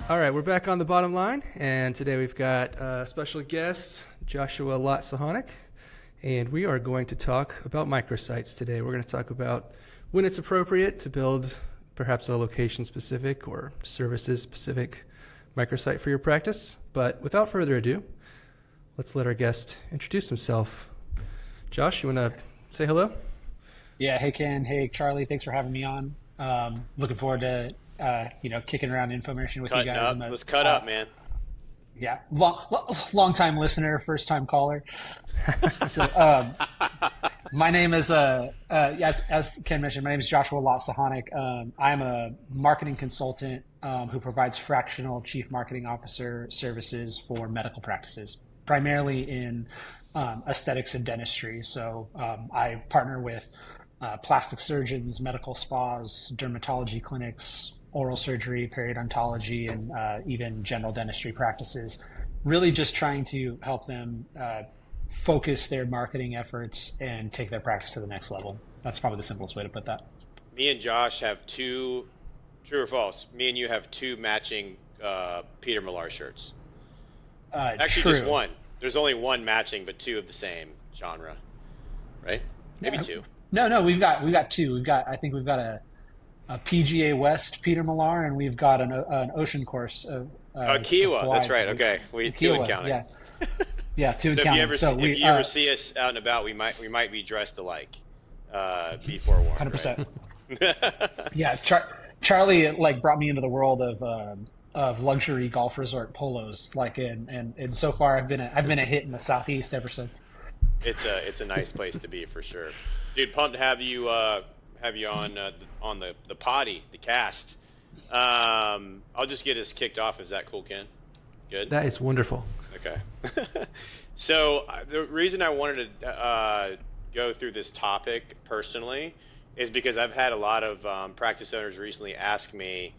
All right, we're back on the bottom line, and today we've got special guest Joshua Lott-Suchanek, and we are going to talk about microsites today. We're going to talk about when it's appropriate to build perhaps a location-specific or services-specific microsite for your practice. But without further ado, let's let our guest introduce himself. Josh, you want to say hello? Yeah. Hey, Ken. Hey, Charlie. Thanks for having me on. Looking forward to kicking around infomercial with you guys. Let's cut up, man. Yeah, long time listener, first time caller. So, my name is yes, as Ken mentioned, my name is Joshua Lott-Suchanek. I'm a marketing consultant who provides fractional chief marketing officer services for medical practices, primarily in aesthetics and dentistry. So I partner with plastic surgeons, medical spas, dermatology clinics, oral surgery, periodontology, and even general dentistry practices, really just trying to help them focus their marketing efforts and take their practice to the next level. That's probably the simplest way to put that. Me and Josh have two, true or false, me and you have two matching Peter Millar shirts. Actually, True. just one. There's only one matching, but two of the same genre, right? Maybe two. No, we've got two. I think we've got a PGA West Peter Millar, and we've got an ocean course of Kiawah. That's right. Okay, we two and counting. Yeah, yeah, two and So counting. if you ever see us out and about, we might be dressed alike. Be forewarned. 100%. Right? Yeah, Charlie brought me into the world of luxury golf resort polos. And so far I've been a hit in the Southeast ever since. It's a nice place to be for sure, dude. Pumped to have you on the potty, the cast. I'll just get us kicked off. Is that cool, Ken? Good. That is wonderful. Okay. So the reason I wanted to go through this topic personally is because I've had a lot of practice owners recently ask me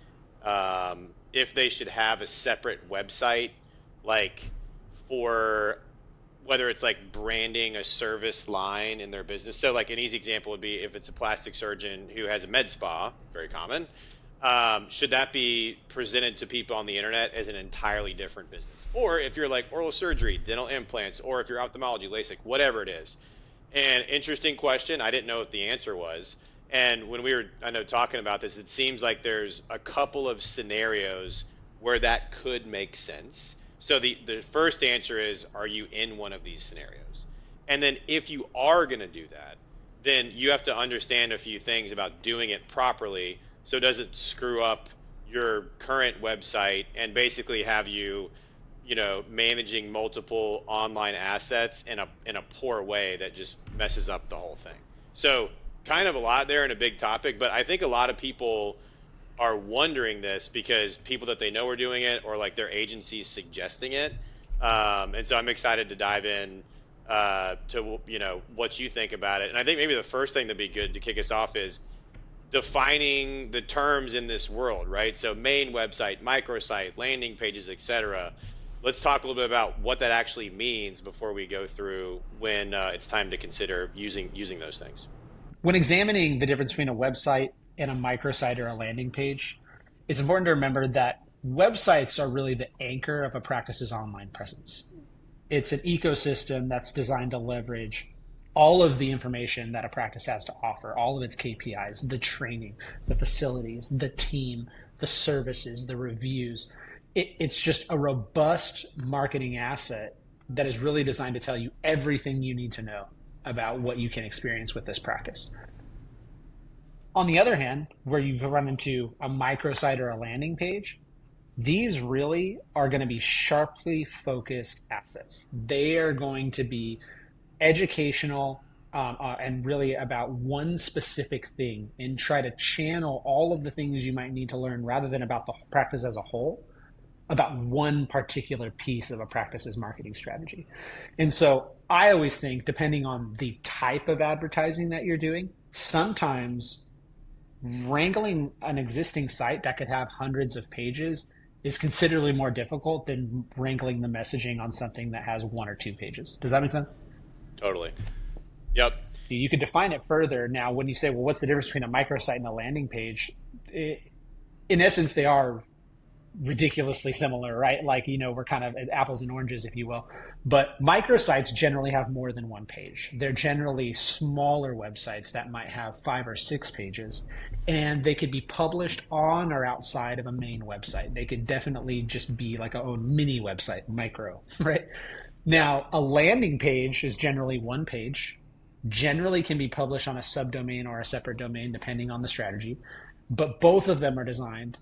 if they should have a separate website, for whether it's branding a service line in their business. So an easy example would be if it's a plastic surgeon who has a med spa, very common, should that be presented to people on the internet as an entirely different business? Or if you're oral surgery, dental implants, or if you're ophthalmology, LASIK, whatever it is. And interesting question. I didn't know what the answer was. And when we were, talking about this, it seems like there's a couple of scenarios where that could make sense. So the first answer is, are you in one of these scenarios? And then if you are going to do that, then you have to understand a few things about doing it properly so it doesn't screw up your current website and basically have you, managing multiple online assets in a poor way that just messes up the whole thing. So kind of a lot there and a big topic, but I think a lot of people are wondering this because people that they know are doing it or their agencies suggesting it. And so I'm excited to dive in to, what you think about it. And I think maybe the first thing that'd be good to kick us off is defining the terms in this world, right? So main website, microsite, landing pages, etc. Let's talk a little bit about what that actually means before we go through when it's time to consider using those things. When examining the difference between a website and a microsite or a landing page, it's important to remember that websites are really the anchor of a practice's online presence. It's an ecosystem that's designed to leverage all of the information that a practice has to offer, all of its KPIs, the training, the facilities, the team, the services, the reviews. It's just a robust marketing asset that is really designed to tell you everything you need to know about what you can experience with this practice. On the other hand, where you run into a microsite or a landing page, these really are going to be sharply focused assets. They are going to be educational and really about one specific thing and try to channel all of the things you might need to learn rather than about the practice as a whole, about one particular piece of a practice's marketing strategy. And so I always think, depending on the type of advertising that you're doing, sometimes wrangling an existing site that could have hundreds of pages is considerably more difficult than wrangling the messaging on something that has one or two pages. Does that make sense? Totally. Yep. You could define it further. Now, when you say, well, what's the difference between a microsite and a landing page? In essence, they are ridiculously similar, right? Like, we're kind of apples and oranges, if you will. But microsites generally have more than one page. They're generally smaller websites that might have 5 or 6 pages, and they could be published on or outside of a main website. They could definitely just be like a own mini website, micro, right? Now, a landing page is generally one page, generally can be published on a subdomain or a separate domain, depending on the strategy. But both of them are designed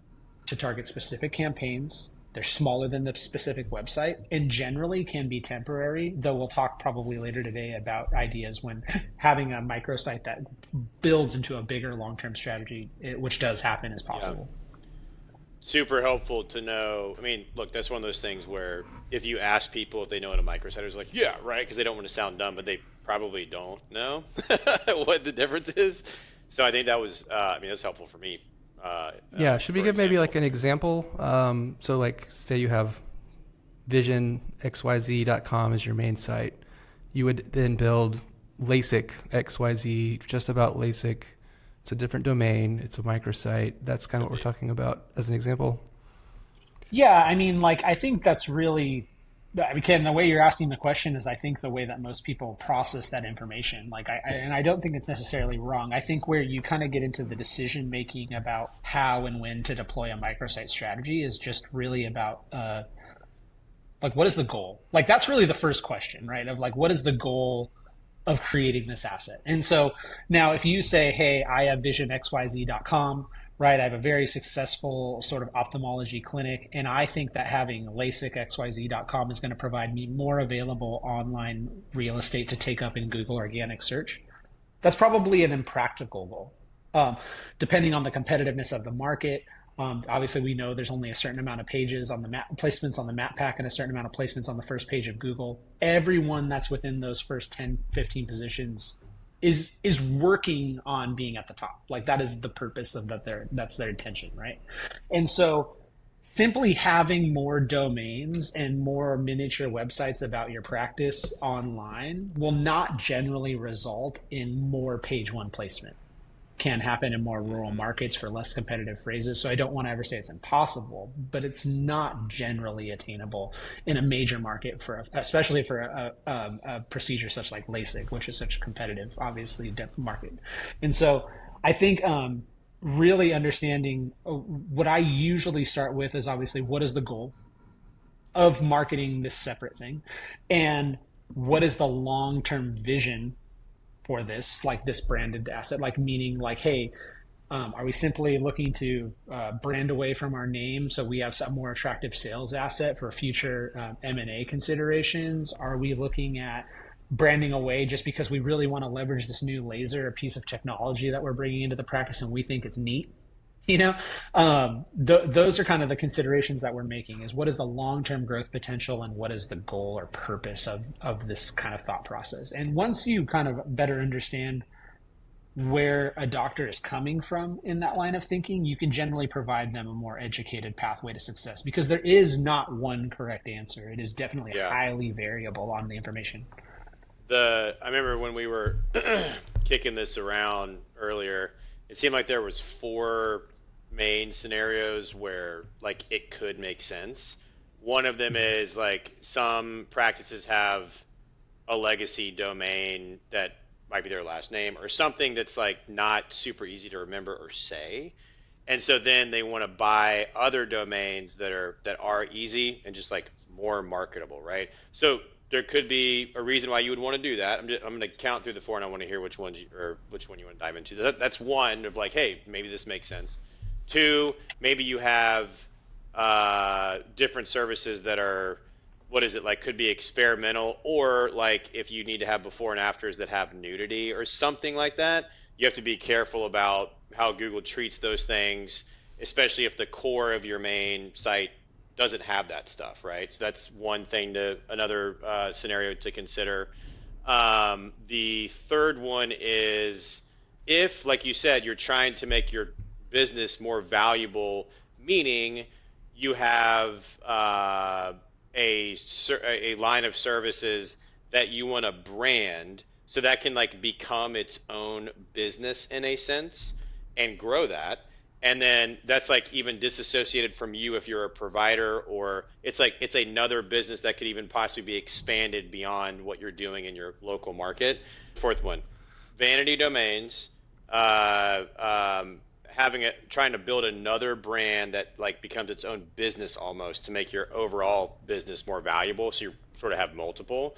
to target specific campaigns. They're smaller than the specific website and generally can be temporary, though we'll talk probably later today about ideas when having a microsite that builds into a bigger long-term strategy, which does happen, is possible. Super helpful to know. I mean, look, that's one of those things where if you ask people if they know what a microsite is, like, yeah, right, because they don't want to sound dumb, but they probably don't know what the difference is. So I think that was, that's helpful for me. Should we give maybe like an example? So like, say you have visionxyz.com as your main site. You would then build LASIK XYZ, just about LASIK. It's a different domain. It's a microsite. That's kind of what we're talking about as an example. Yeah, I mean, like, I think that's really, Ken, the way you're asking the question is, I think, the way that most people process that information. Like, and I don't think it's necessarily wrong. I think where you kind of get into the decision making about how and when to deploy a microsite strategy is just really about, like, what is the goal? Like, that's really the first question, right? Of like, what is the goal of creating this asset? And so now if you say, hey, I have visionxyz.com, right? I have a very successful sort of ophthalmology clinic, and I think that having LASIKxyz.com is going to provide me more available online real estate to take up in Google organic search. That's probably an impractical goal, depending on the competitiveness of the market. Obviously, we know there's only a certain amount of pages on the map, placements on the map pack, and a certain amount of placements on the first page of Google. Everyone that's within those first 10, 15 positions is working on being at the top. Like, that is the purpose of that's their intention, right? And so simply having more domains and more miniature websites about your practice online will not generally result in more page one placement. Can happen in more rural markets for less competitive phrases. So I don't want to ever say it's impossible, but it's not generally attainable in a major market, especially for a procedure such like LASIK, which is such a competitive, obviously, depth market. And so I think really understanding what I usually start with is obviously, what is the goal of marketing this separate thing? And what is the long-term vision for this, like this branded asset, like meaning like, hey, are we simply looking to brand away from our name so we have some more attractive sales asset for future M&A considerations? Are we looking at branding away just because we really want to leverage this new laser, a piece of technology that we're bringing into the practice and we think it's neat? Those are kind of the considerations that we're making, is what is the long-term growth potential and what is the goal or purpose of this kind of thought process. And once you kind of better understand where a doctor is coming from in that line of thinking, you can generally provide them a more educated pathway to success, because there is not one correct answer. It is definitely highly variable on the information. I remember when we were kicking this around earlier, it seemed like there was 4 main scenarios where like it could make sense. One of them is like some practices have a legacy domain that might be their last name or something that's like not super easy to remember or say, and so then they want to buy other domains that are easy and just like more marketable, right? So there could be a reason why you would want to do that. I'm going to count through the 4, and I want to hear which one you want to dive into. That's one of like, hey, maybe this makes sense. 2, maybe you have different services that are, could be experimental, or like if you need to have before and afters that have nudity or something like that, you have to be careful about how Google treats those things, especially if the core of your main site doesn't have that stuff, right? So that's one thing another scenario to consider. The third one is if, like you said, you're trying to make your business more valuable, meaning you have a line of services that you want to brand so that can like become its own business in a sense and grow that. And then that's like even disassociated from you if you're a provider, or it's like it's another business that could even possibly be expanded beyond what you're doing in your local market. Fourth one, vanity domains, trying to build another brand that like becomes its own business almost to make your overall business more valuable. So you sort of have multiple.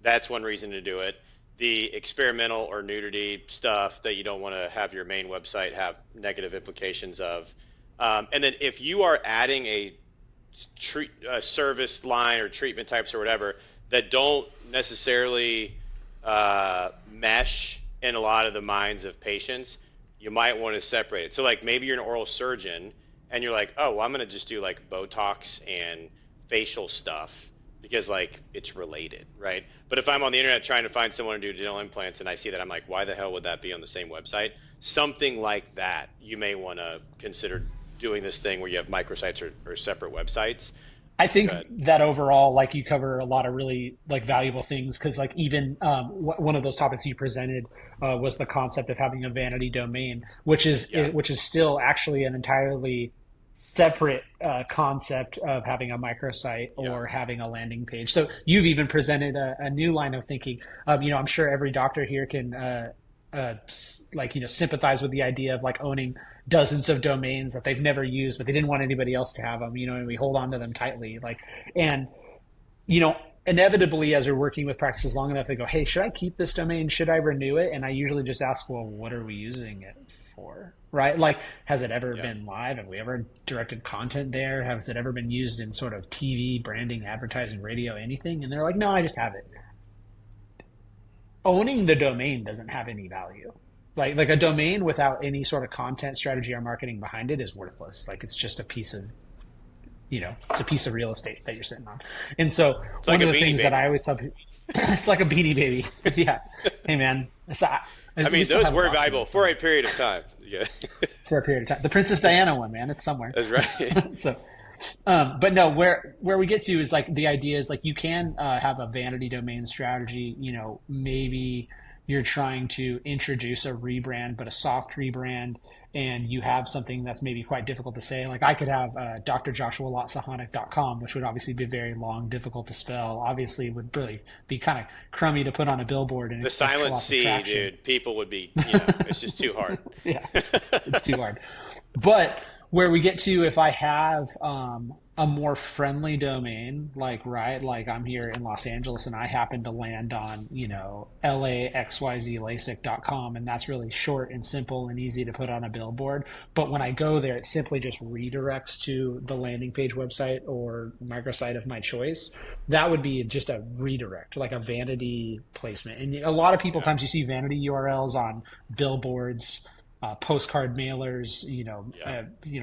That's one reason to do it. The experimental or nudity stuff that you don't want to have your main website have negative implications of. And then if you are adding a service line or treatment types or whatever that don't necessarily mesh in a lot of the minds of patients, you might want to separate it. So like maybe you're an oral surgeon and you're like, oh, well, I'm going to just do like Botox and facial stuff because like it's related, right? But if I'm on the internet trying to find someone to do dental implants and I see that, I'm like, why the hell would that be on the same website? Something like that, you may want to consider doing this thing where you have microsites or separate websites. I think that overall, like you cover a lot of really like valuable things because like even one of those topics you presented was the concept of having a vanity domain, which is still actually an entirely separate concept of having a microsite or having a landing page. So you've even presented a new line of thinking. I'm sure every doctor here can sympathize with the idea of like owning dozens of domains that they've never used, but they didn't want anybody else to have them, and we hold on to them tightly. Inevitably, as we're working with practices long enough, they go, hey, should I keep this domain? Should I renew it? And I usually just ask, well, what are we using it for? Right? Like, has it ever been live? Have we ever directed content there? Has it ever been used in sort of TV, branding, advertising, radio, anything? And they're like, no, I just have it. Owning the domain doesn't have any value. Like a domain without any sort of content strategy or marketing behind it is worthless. Like it's just a piece of, it's a piece of real estate that you're sitting on. And so it's one like of the things that I always tell people, it's like a Beanie Baby. Yeah. Hey man. Those were valuable for a period of time. Yeah. For a period of time. The Princess Diana one, man, it's somewhere. That's right. So, but no, where we get to is like the idea is like you can have a vanity domain strategy. Maybe you're trying to introduce a rebrand, but a soft rebrand, and you have something that's maybe quite difficult to say. Like I could have drjoshua.suchanek.com, which would obviously be very long, difficult to spell. Obviously, would really be kind of crummy to put on a billboard. And the silent C, dude, people would be, it's just too hard. Yeah, it's too hard. But where we get to, if I have a more friendly domain, like I'm here in Los Angeles and I happen to land on, LAXYZLASIK.com, and that's really short and simple and easy to put on a billboard. But when I go there, it simply just redirects to the landing page website or microsite of my choice. That would be just a redirect, like a vanity placement. And a lot of people, times you see vanity URLs on billboards, postcard mailers, I'm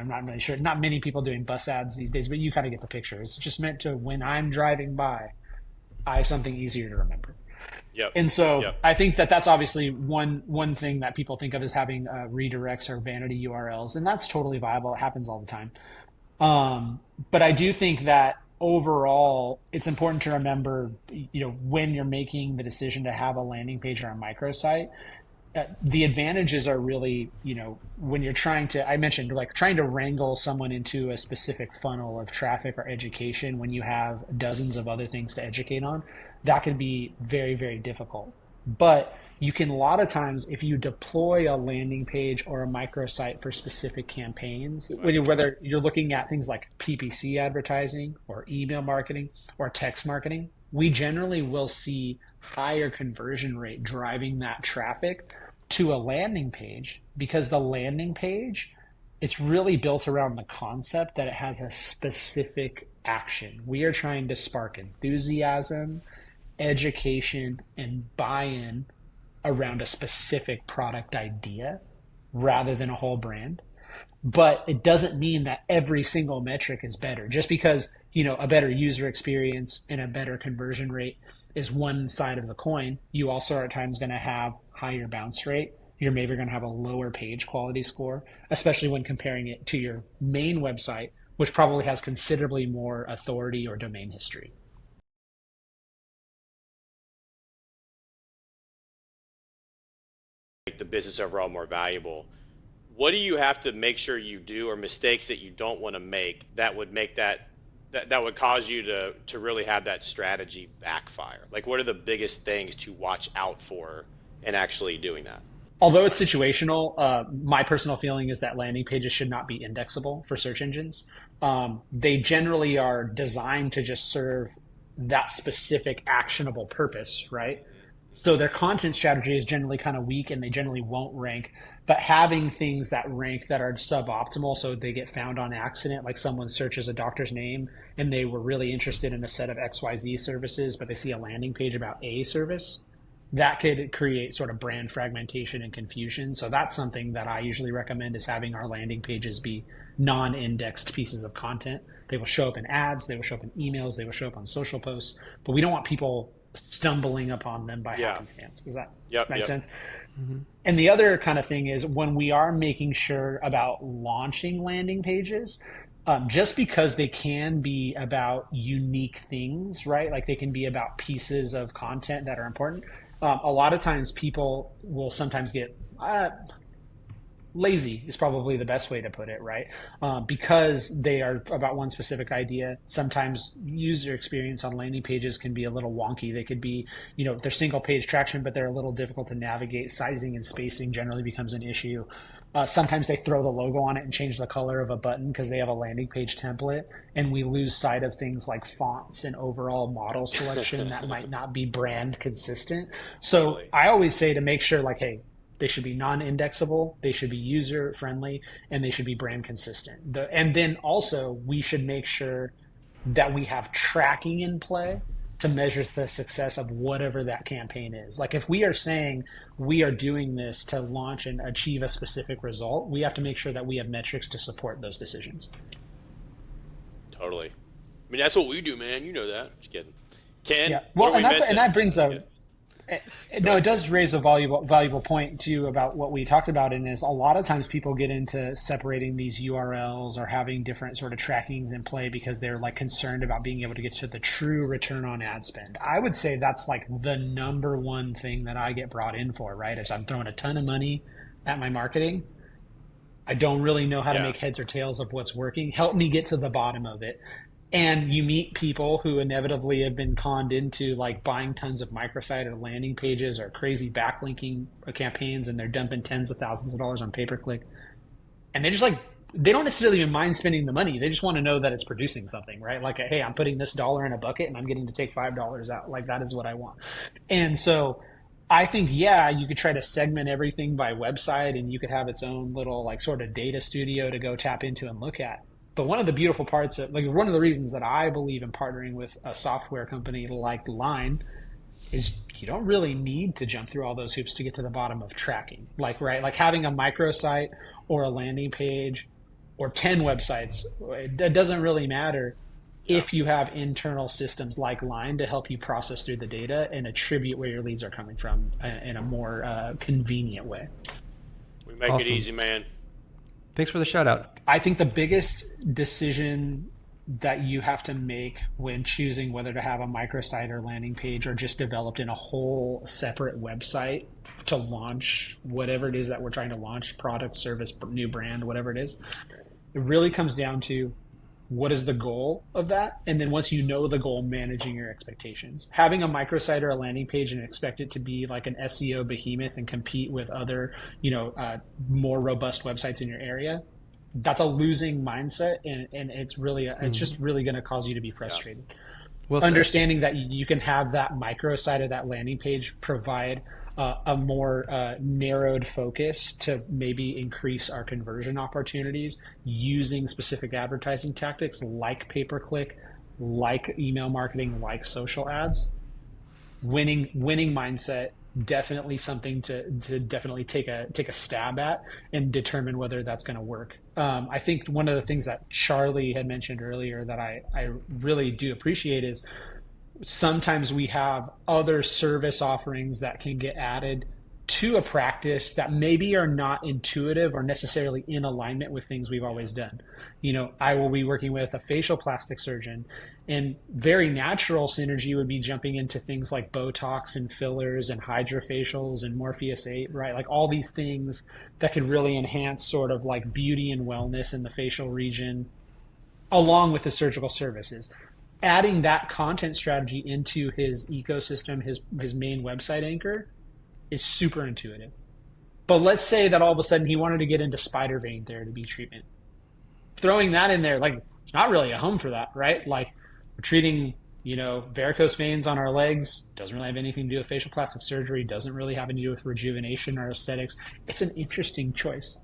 not really sure. Not many people doing bus ads these days, but you kind of get the picture. It's just meant to, when I'm driving by, I have something easier to remember. Yep. And so I think that's obviously one thing that people think of as having redirects or vanity URLs, and that's totally viable. It happens all the time. But I do think that overall, it's important to remember, when you're making the decision to have a landing page or a microsite, the advantages are really, when you're trying to, I mentioned like trying to wrangle someone into a specific funnel of traffic or education when you have dozens of other things to educate on, that can be very, very difficult. But you can, a lot of times, if you deploy a landing page or a microsite for specific campaigns, whether you're looking at things like PPC advertising or email marketing or text marketing, we generally will see higher conversion rate driving that traffic to a landing page, because the landing page, it's really built around the concept that it has a specific action. We are trying to spark enthusiasm, education, and buy-in around a specific product idea rather than a whole brand. But it doesn't mean that every single metric is better. Just because, a better user experience and a better conversion rate is one side of the coin, you also are at times going to have higher bounce rate. You're maybe going to have a lower page quality score, especially when comparing it to your main website, which probably has considerably more authority or domain history. Make the business overall more valuable. what do you have to make sure you do, or mistakes that you don't want to make that would make that would cause you to really have that strategy backfire? Like, what are the biggest things to watch out for in actually doing that? Although it's situational, my personal feeling is that landing pages should not be indexable for search engines. They generally are designed to just serve that specific actionable purpose, right? So their content strategy is generally kind of weak and they generally won't rank. But having things that rank that are suboptimal, so they get found on accident, like someone searches a doctor's name and they were really interested in a set of XYZ services, but they see a landing page about a service, that could create sort of brand fragmentation and confusion. So that's something that I usually recommend, is having our landing pages be non-indexed pieces of content. They will show up in ads, they will show up in emails, they will show up on social posts, but we don't want people stumbling upon them by happenstance. Does that make sense? Mm-hmm. And the other kind of thing is, when we are making sure about launching landing pages, just because they can be about unique things, right? Like they can be about pieces of content that are important. A lot of times people will sometimes get lazy is probably the best way to put it, right? Because they are about one specific idea. Sometimes user experience on landing pages can be a little wonky. They could be, they're single page traction, but they're a little difficult to navigate. Sizing and spacing generally becomes an issue. Sometimes they throw the logo on it and change the color of a button because they have a landing page template, and we lose sight of things like fonts and overall model selection that might not be brand consistent. So totally. I always say to make sure, like, hey, they should be non-indexable, they should be user-friendly, and they should be brand consistent. And then also, we should make sure that we have tracking in play to measure the success of whatever that campaign is. Like, if we are saying we are doing this to launch and achieve a specific result, we have to make sure that we have metrics to support those decisions. Totally. I mean, that's what we do, man. You know that. Just kidding. Ken, yeah. Well, and that brings up... No, it does raise a valuable point too about what we talked about, and is a lot of times people get into separating these URLs or having different sort of trackings in play because they're like concerned about being able to get to the true return on ad spend. I would say that's like the number one thing that I get brought in for, right? Is I'm throwing a ton of money at my marketing. I don't really know how to make heads or tails of what's working. Help me get to the bottom of it. And you meet people who inevitably have been conned into like buying tons of microsite or landing pages or crazy backlinking campaigns, and they're dumping tens of thousands of dollars on pay-per-click. And they just like, they don't necessarily even mind spending the money. They just want to know that it's producing something, right? Like, hey, I'm putting this dollar in a bucket and I'm getting to take $5 out. Like, that is what I want. And so I think, you could try to segment everything by website, and you could have its own little like sort of data studio to go tap into and look at. But one of the beautiful parts of, like, one of the reasons that I believe in partnering with a software company like Line is you don't really need to jump through all those hoops to get to the bottom of tracking. Like, right, like having a microsite or a landing page or 10 websites, it doesn't really matter if you have internal systems like Line to help you process through the data and attribute where your leads are coming from in a more convenient way. We make it easy, man. Thanks for the shout out. I think the biggest decision that you have to make when choosing whether to have a microsite or landing page, or just developed in a whole separate website to launch whatever it is that we're trying to launch, product, service, new brand, whatever it is, it really comes down to what is the goal of that? And then once you know the goal, managing your expectations. Having a microsite or a landing page and expect it to be like an SEO behemoth and compete with other, more robust websites in your area, that's a losing mindset, and it's really it's just really going to cause you to be frustrated. Yeah. Well, understanding that you can have that microsite or that landing page provide a more narrowed focus to maybe increase our conversion opportunities using specific advertising tactics like pay-per-click, like email marketing, like social ads. Winning mindset, definitely something to definitely take a stab at and determine whether that's going to work. I think one of the things that Charlie had mentioned earlier that I really do appreciate is sometimes we have other service offerings that can get added to a practice that maybe are not intuitive or necessarily in alignment with things we've always done. I will be working with a facial plastic surgeon, and very natural synergy would be jumping into things like Botox and fillers and hydrofacials and Morpheus 8, right? Like all these things that could really enhance sort of like beauty and wellness in the facial region, along with the surgical services. Adding that content strategy into his ecosystem, his main website anchor, is super intuitive. But let's say that all of a sudden he wanted to get into spider vein therapy treatment. Throwing that in there, like, it's not really a home for that, right? Like, we're treating, varicose veins on our legs, doesn't really have anything to do with facial plastic surgery, doesn't really have anything to do with rejuvenation or aesthetics. It's an interesting choice.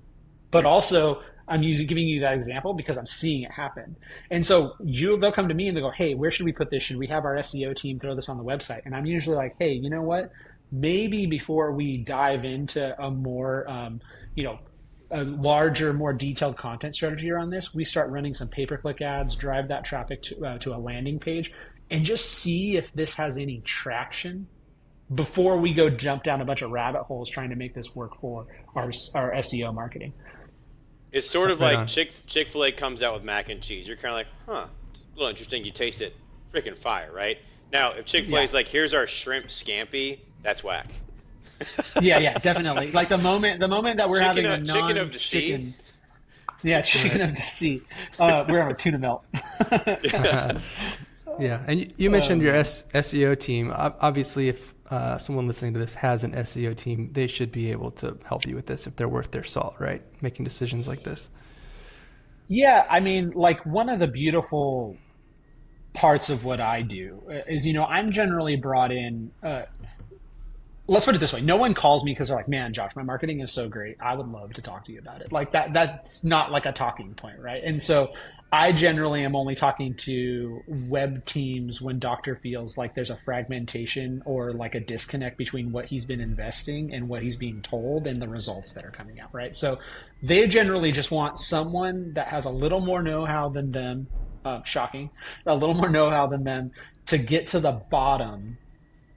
But also, I'm giving you that example because I'm seeing it happen. And so they'll come to me and they'll go, hey, where should we put this? Should we have our SEO team throw this on the website? And I'm usually like, hey, you know what? Maybe before we dive into a more, a larger, more detailed content strategy around this, we start running some pay-per-click ads, drive that traffic to a landing page, and just see if this has any traction before we go jump down a bunch of rabbit holes trying to make this work for our SEO marketing. It's sort of like Chick-fil-A comes out with mac and cheese. You're kind of like, huh, it's a little interesting. You taste it, freaking fire, right? Now, if Chick-fil-A's like, here's our shrimp scampi, that's whack. Yeah, definitely. Like the moment that we're having a chicken of the sea. Yeah, chicken of the sea. We're having tuna melt. Yeah, and you mentioned your SEO team. Obviously, if someone listening to this has an SEO team, they should be able to help you with this if they're worth their salt, right? Making decisions like this. Yeah, I mean, like one of the beautiful parts of what I do is, I'm generally brought in. Let's put it this way. No one calls me because they're like, man, Josh, my marketing is so great. I would love to talk to you about it. Like that's not like a talking point, right? And so I generally am only talking to web teams when doctor feels like there's a fragmentation or like a disconnect between what he's been investing and what he's being told and the results that are coming out, right? So they generally just want someone that has a little more know-how than them, shocking, a little more know-how than them to get to the bottom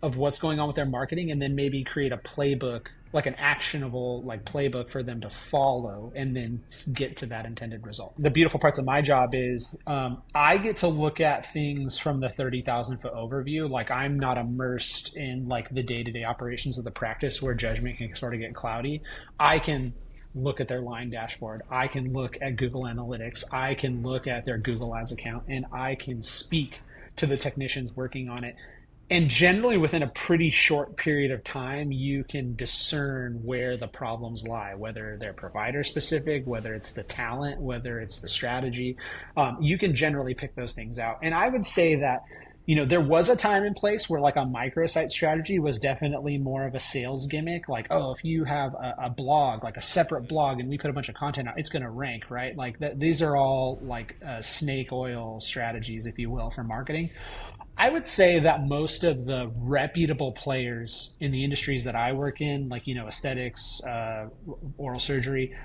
of what's going on with their marketing, and then maybe create a playbook, like an actionable like playbook for them to follow and then get to that intended result. The beautiful parts of my job is I get to look at things from the 30,000 foot overview. Like I'm not immersed in like the day-to-day operations of the practice where judgment can sort of get cloudy. I can look at their line dashboard. I can look at Google Analytics. I can look at their Google Ads account, and I can speak to the technicians working on it. And generally within a pretty short period of time, you can discern where the problems lie, whether they're provider specific, whether it's the talent, whether it's the strategy. You can generally pick those things out. And I would say that, there was a time and place where like a microsite strategy was definitely more of a sales gimmick. Like, oh, if you have a blog, like a separate blog, and we put a bunch of content out, it's going to rank, right? Like these are all like snake oil strategies, if you will, for marketing. I would say that most of the reputable players in the industries that I work in, like, aesthetics, oral surgery,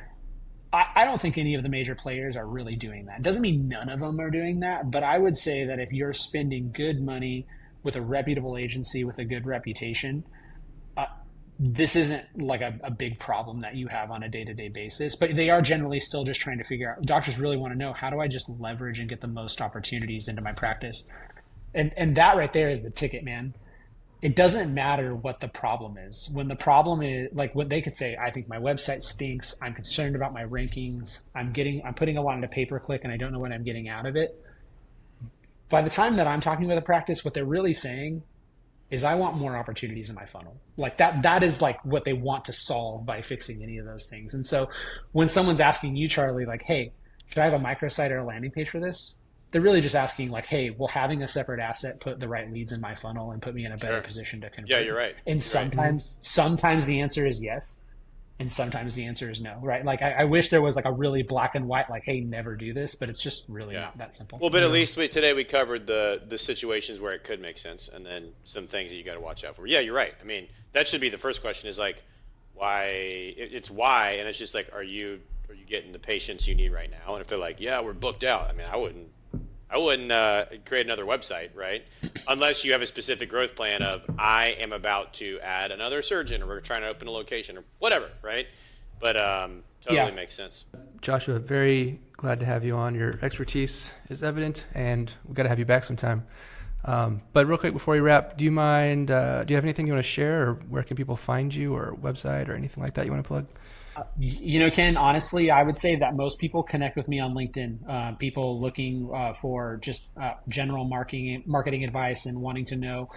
I don't think any of the major players are really doing that. It doesn't mean none of them are doing that, but I would say that if you're spending good money with a reputable agency with a good reputation, this isn't like a big problem that you have on a day-to-day basis, but they are generally still just trying to figure out, doctors really want to know, how do I just leverage and get the most opportunities into my practice? And that right there is the ticket, man. It doesn't matter what the problem is. When the problem is, like, when they could say, I think my website stinks, I'm concerned about my rankings, I'm putting a lot into pay-per-click and I don't know what I'm getting out of it. By the time that I'm talking with a practice, what they're really saying is, I want more opportunities in my funnel. Like that is like what they want to solve by fixing any of those things. And so when someone's asking you, Charlie, like, hey, should I have a microsite or a landing page for this? They're really just asking like, hey, will having a separate asset put the right leads in my funnel and put me in a better position to convert? Yeah, you're right. And sometimes the answer is yes, and sometimes the answer is no, right? Like I wish there was like a really black and white, like, hey, never do this, but it's just really not that simple. Well, but at least today we covered the situations where it could make sense, and then some things that you got to watch out for. Yeah, you're right. I mean, that should be the first question, is like, why? It's why, and it's just like, are you getting the patients you need right now? And if they're like, yeah, we're booked out, I mean, I wouldn't create another website, right? Unless you have a specific growth plan of, I am about to add another surgeon, or we're trying to open a location, or whatever, right? But totally makes sense. Joshua, very glad to have you on. Your expertise is evident, and we've got to have you back sometime. But real quick before we wrap, do you mind, do you have anything you want to share, or where can people find you, or website, or anything like that you want to plug? Ken, honestly, I would say that most people connect with me on LinkedIn. People looking for just general marketing advice and wanting to know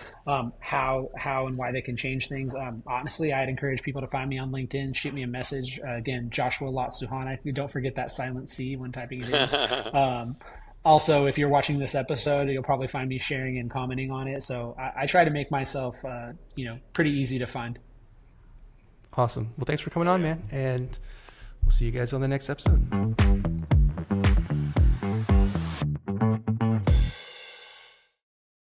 how and why they can change things. Honestly, I'd encourage people to find me on LinkedIn, shoot me a message. Again, Joshua Lott-Suchanek. Don't forget that silent C when typing it in. Also, if you're watching this episode, you'll probably find me sharing and commenting on it. So I try to make myself, pretty easy to find. Awesome. Well, thanks for coming on, man. And we'll see you guys on the next episode.